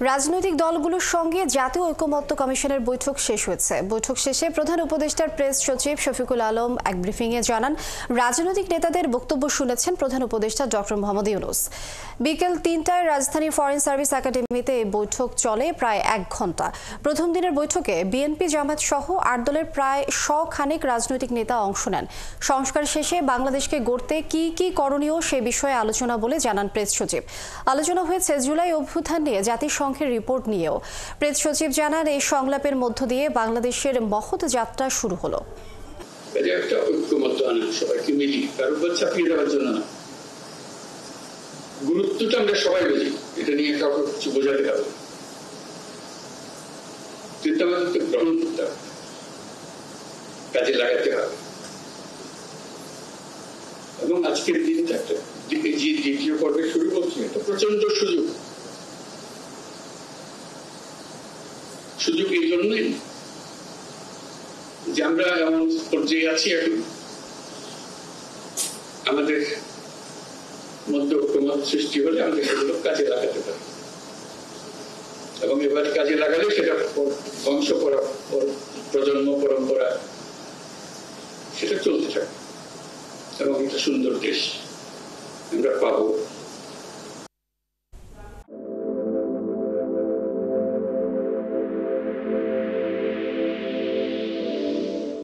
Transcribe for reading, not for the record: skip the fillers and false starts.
রাজনৈতিক দলগুলোর সঙ্গে জাতীয় ঐকমত্য কমিশনের বৈঠক শেষ হয়েছে। বৈঠক শেষে প্রধান উপদেষ্টার প্রেস সচিব শফিকুল আলম এক ব্রিফিংয়ে জানান, রাজনৈতিক নেতাদের বক্তব্য শুনেছেন প্রধান উপদেষ্টা ডক্টর মোহাম্মদ ইউনূস। বিকেল ৩টায় রাজধানীর ফরেন সার্ভিস একাডেমিতে এই বৈঠক চলে প্রায় ১ ঘণ্টা। প্রথম দিনের বৈঠকে বিএনপি, জামায়াত সহ ৮ দলের প্রায় ১০০ খানেক রাজনৈতিক নেতা অংশ নেন। সংস্কার শেষে বাংলাদেশকে গড়তে কি কি করণীয় সে বিষয়ে আলোচনা বলে জানান প্রেস সচিব। আলোচনা হয়েছে জুলাই অভ্যুত্থান নিয়ে জাতিসংঘের রিপোর্ট নিয়েও। প্রেস সচিব জানান, এই সংলাপের মধ্য দিয়ে বাংলাদেশের মহৎ যাত্রা শুরু হলো। একটা ঐক্যমত্য আনা, সবাইকে মিলি, কারোর উপর চাপিয়ে দেওয়ার জন্য না। গুরুত্বটা আমরা সবাই বুঝি, এটা নিয়ে কাউকে কিছু বোঝাতে হবে, কিন্তু আমাদেরকে গ্রহণ করতে হবে, কাজে লাগাতে হবে। এবং আজকের দিনটা একটা যে দ্বিতীয় পর্বে শুরু করছি, একটা প্রচন্ড সুযোগ। সুযোগ এই জন্যই যে আমরা এমন পর্যায়ে আছি, এখন আমাদের মধ্যে ঐক্যমত সৃষ্টি হলে আমাদের সেগুলো কাজে লাগাতে পারি, এবং এবার কাজে লাগালে সেটা বংশ প্রজন্ম পরম্পরা সেটা চলতে থাকে, এবং একটা সুন্দর দেশ আমরা পাবো।